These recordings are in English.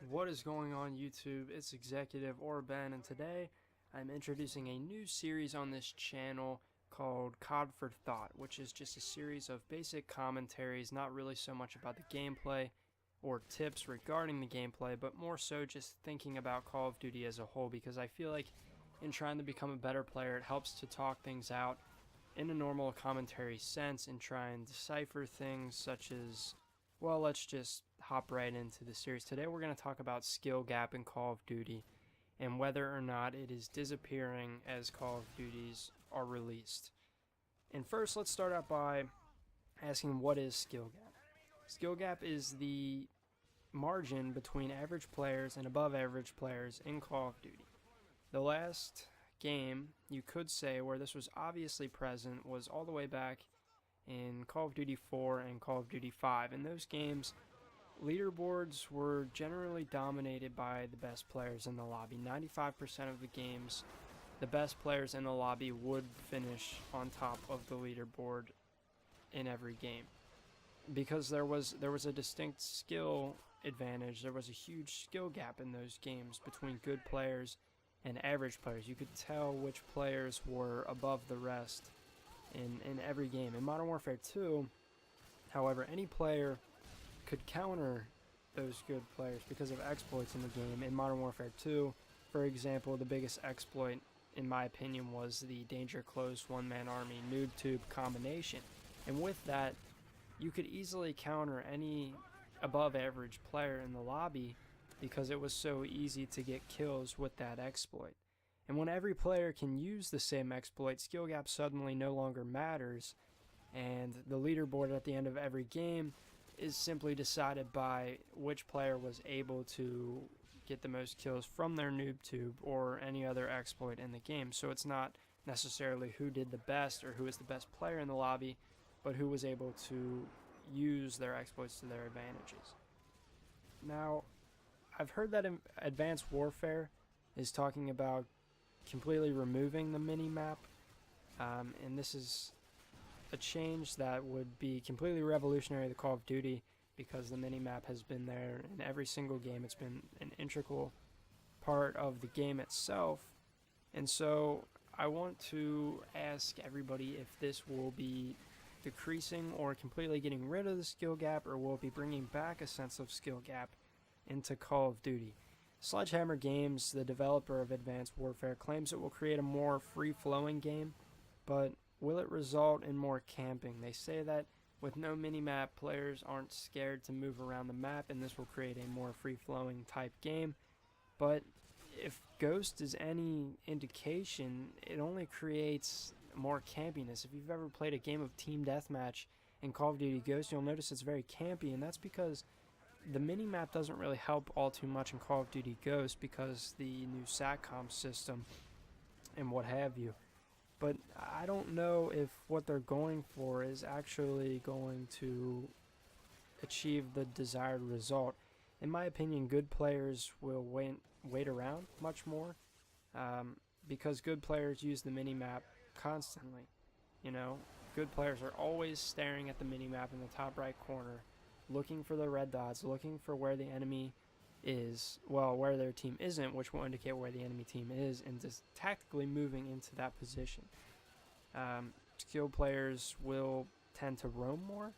What is going on YouTube? It's Executive or Ben, and today I'm introducing a new series on this channel called COD for Thought, which is just a series of basic commentaries, not really so much about the gameplay or tips regarding the gameplay, but more so just thinking about Call of Duty as a whole, because I feel like in trying to become a better player, it helps to talk things out in a normal commentary sense and try and decipher things such as, well, let's just hop right into the series. Today we're going to talk about skill gap in Call of Duty and whether or not it is disappearing as Call of Duties are released. And first, let's start out by asking, what is skill gap? Skill gap is the margin between average players and above average players in Call of Duty. The last game, you could say, where this was obviously present was all the way back in Call of Duty 4 and Call of Duty 5. In those games, leaderboards were generally dominated by the best players in the lobby. 95% of the games, the best players in the lobby would finish on top of the leaderboard in every game. Because there was a distinct skill advantage, there was a huge skill gap in those games between good players and average players. You could tell which players were above the rest in every game. In Modern Warfare 2, however, any player could counter those good players because of exploits in the game. In Modern Warfare 2, for example, the biggest exploit, in my opinion, was the Danger Close one-man army noob tube combination. And with that, you could easily counter any above average player in the lobby because it was so easy to get kills with that exploit. And when every player can use the same exploit, skill gap suddenly no longer matters, and the leaderboard at the end of every game is simply decided by which player was able to get the most kills from their noob tube or any other exploit in the game. So it's not necessarily who did the best or who is the best player in the lobby, but who was able to use their exploits to their advantages. Now, I've heard that Advanced Warfare is talking about completely removing the mini-map, and this is a change that would be completely revolutionary to Call of Duty, because the mini-map has been there in every single game. It's been an integral part of the game itself, and so I want to ask everybody if this will be decreasing or completely getting rid of the skill gap, or will it be bringing back a sense of skill gap into Call of Duty. Sledgehammer Games, the developer of Advanced Warfare, claims it will create a more free-flowing game, but will it result in more camping? They say that with no minimap, players aren't scared to move around the map, and this will create a more free-flowing type game. But if Ghost is any indication, it only creates more campiness. If you've ever played a game of Team Deathmatch in Call of Duty Ghost, you'll notice it's very campy, and that's because the minimap doesn't really help all too much in Call of Duty Ghost because the new SATCOM system and what have you. But I don't know if what they're going for is actually going to achieve the desired result. In my opinion, good players will wait around much more because good players use the minimap constantly. You know, good players are always staring at the minimap in the top right corner, looking for the red dots, looking for where the enemy is, well, where their team isn't, which will indicate where the enemy team is, and just tactically moving into that position. Skilled players will tend to roam more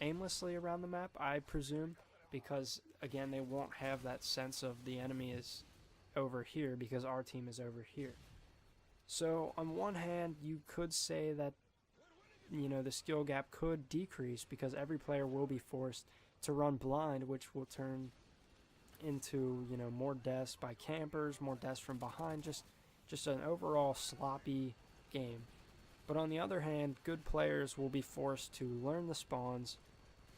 aimlessly around the map, I presume, because, again, they won't have that sense of the enemy is over here because our team is over here. So, on one hand, you could say that the skill gap could decrease because every player will be forced to run blind, which will turn into, more deaths by campers, more deaths from behind, just an overall sloppy game. But on the other hand, good players will be forced to learn the spawns,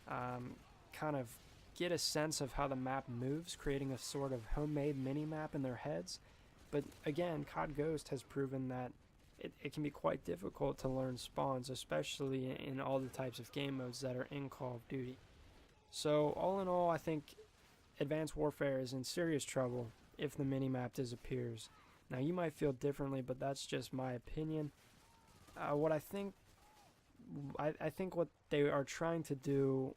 kind of get a sense of how the map moves, creating a sort of homemade mini-map in their heads. But again, COD Ghost has proven that it can be quite difficult to learn spawns, especially in all the types of game modes that are in Call of Duty. So all in all, I think Advanced Warfare is in serious trouble if the minimap disappears. Now, you might feel differently, but that's just my opinion. What I think what they are trying to do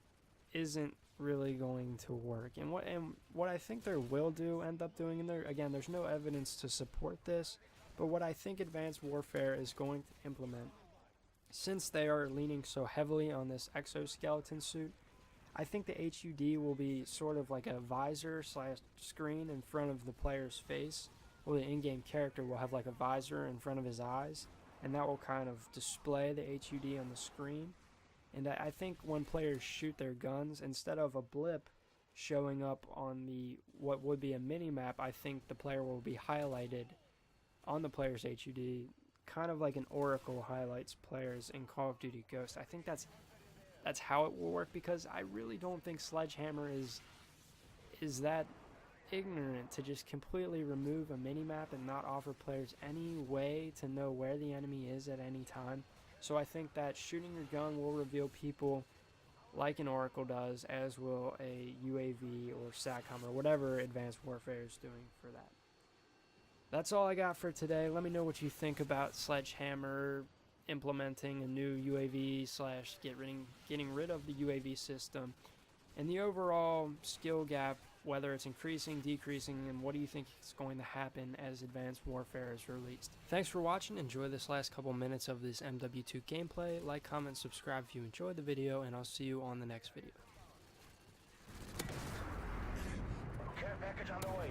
isn't really going to work. And what I think they will end up doing, and again, there's no evidence to support this, but what I think Advanced Warfare is going to implement, since they are leaning so heavily on this exoskeleton suit, I think the HUD will be sort of like a visor slash screen in front of the player's face. Well, the in-game character will have like a visor in front of his eyes, and that will kind of display the HUD on the screen. And I think when players shoot their guns, instead of a blip showing up on what would be a mini-map, I think the player will be highlighted on the player's HUD, kind of like an Oracle highlights players in Call of Duty Ghost. I think that's how it will work, because I really don't think Sledgehammer is that ignorant to just completely remove a mini-map and not offer players any way to know where the enemy is at any time. So I think that shooting your gun will reveal people like an Oracle does, as will a UAV or SATCOM or whatever Advanced Warfare is doing for that. That's all I got for today. Let me know what you think about Sledgehammer implementing a new UAV slash getting rid of the UAV system, and the overall skill gap, whether it's increasing, decreasing, and what do you think is going to happen as Advanced Warfare is released. Thanks for watching. Enjoy this last couple minutes of this MW2 gameplay. Like, comment, subscribe if you enjoyed the video, and I'll see you on the next video. Care package on the way.